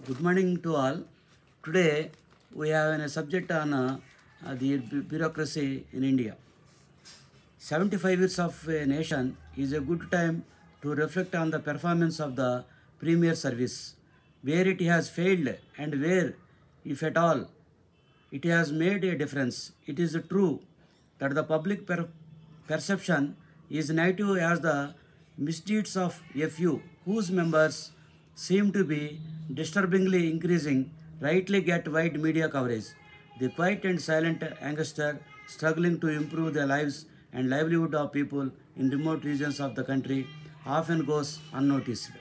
Good morning to all. Today we have a subject on the bureaucracy in India. 75 years of a nation is a good time to reflect on the performance of the premier service, where it has failed and where, if at all, it has made a difference. It is true that the public perception is negative as the misdeeds of a few whose members seem to be disturbingly increasing rightly get wide media coverage. The quiet and silent youngster struggling to improve the lives and livelihood of people in remote regions of the country often goes unnoticed.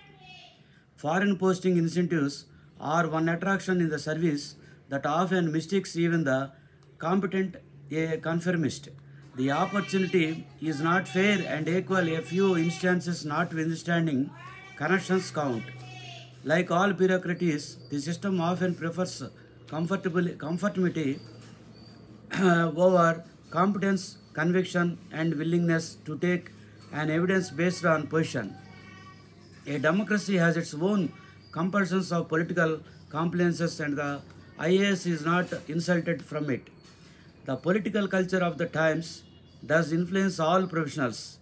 Foreign posting incentives are one attraction in the service that often mistakes even the competent a conformist. The opportunity is not fair and equal. A few instances notwithstanding, connections count. Like all bureaucracies, the system often prefers conformity over competence, conviction, and willingness to take an evidence based on position. A democracy has its own compulsions of political compliances, and the IAS is not insulted from it. The political culture of the times does influence all professionals.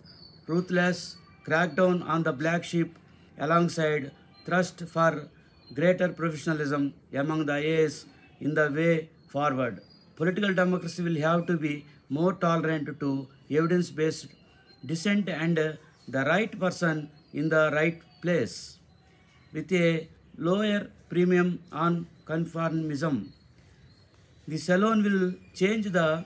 Ruthless crackdown on the black sheep alongside thrust for greater professionalism among the IAS in the way forward. Political democracy will have to be more tolerant to evidence-based dissent and the right person in the right place with a lower premium on conformism. This alone will change the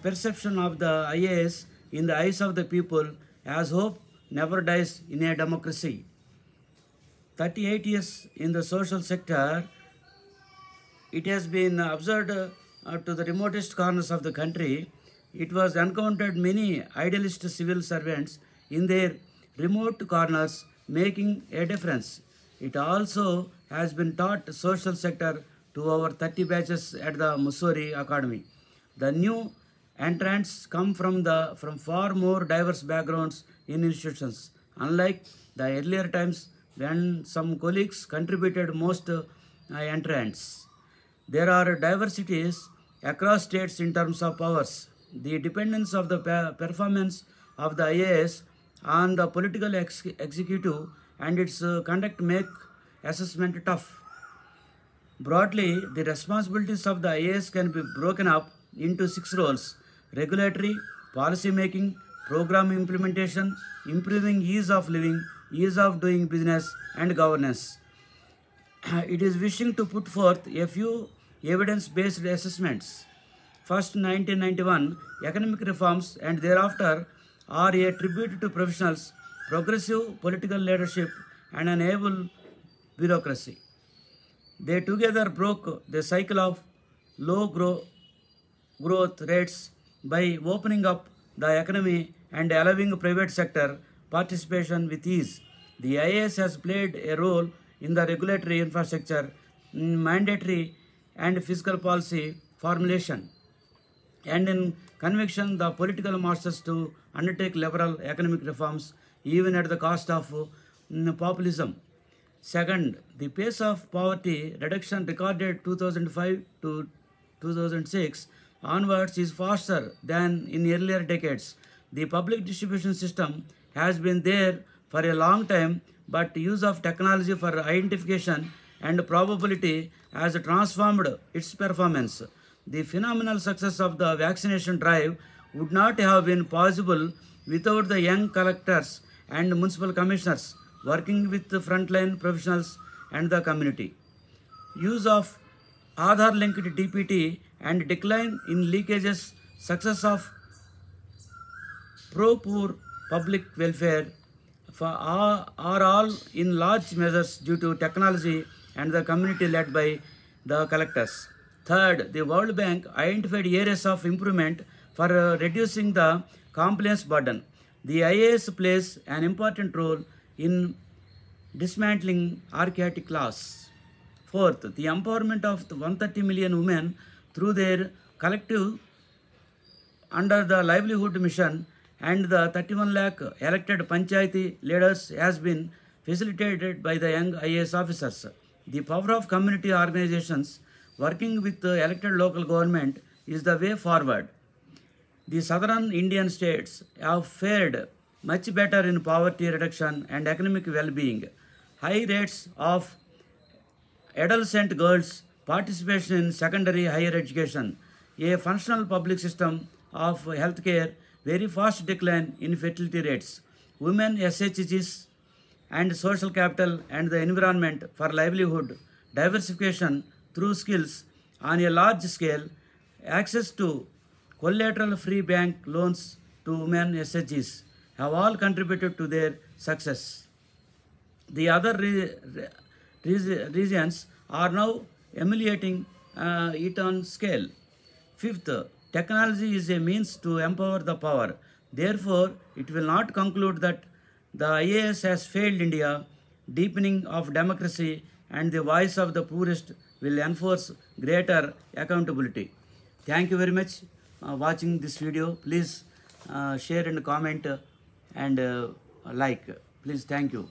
perception of the IAS in the eyes of the people, as hope never dies in a democracy. 38 years in the social sector, it has been observed to the remotest corners of the country. It was encountered many idealist civil servants in their remote corners making a difference. It also has been taught social sector to over 30 batches at the Missouri Academy. The new entrants come from far more diverse backgrounds in institutions, unlike the earlier times when some colleagues contributed most entrants. There are diversities across states in terms of powers. The dependence of the performance of the IAS on the political executive and its conduct make assessment tough. Broadly, the responsibilities of the IAS can be broken up into 6 roles: regulatory, policy making, program implementation, improving ease of living, ease of doing business, and governance. It is wishing to put forth a few evidence-based assessments. First, 1991 economic reforms and thereafter are a tribute to professionals, progressive political leadership, and an able bureaucracy. They together broke the cycle of low growth rates by opening up the economy and allowing private sector participation with ease. The IAS has played a role in the regulatory infrastructure, mandatory and fiscal policy formulation, and in conviction the political masters to undertake liberal economic reforms even at the cost of populism. Second, the pace of poverty reduction recorded 2005 to 2006 onwards is faster than in earlier decades. The public distribution system has been there for a long time, but use of technology for identification and probability has transformed its performance. The phenomenal success of the vaccination drive would not have been possible without the young collectors and municipal commissioners working with the frontline professionals and the community. Use of Aadhaar linked DPT and decline in leakages, success of pro-poor public welfare are all in large measures due to technology and the community led by the collectors. Third, the World Bank identified areas of improvement for reducing the compliance burden. The IAS plays an important role in dismantling archaic laws. Fourth, the empowerment of the 130 million women through their collective under the livelihood mission and the 31 lakh elected panchayati leaders has been facilitated by the young IAS officers. The power of community organizations working with the elected local government is the way forward. The southern Indian states have fared much better in poverty reduction and economic well-being. High rates of adolescent girls' participation in secondary higher education, a functional public system of healthcare, very fast decline in fertility rates, women SHGs and social capital and the environment for livelihood, diversification through skills on a large scale, access to collateral free bank loans to women SHGs have all contributed to their success. The other regions are now emulating it on scale. Fifth, technology is a means to empower the power. Therefore, it will not conclude that the IAS has failed India. Deepening of democracy and the voice of the poorest will enforce greater accountability. Thank you very much watching this video. Please share and comment and like. Please, thank you.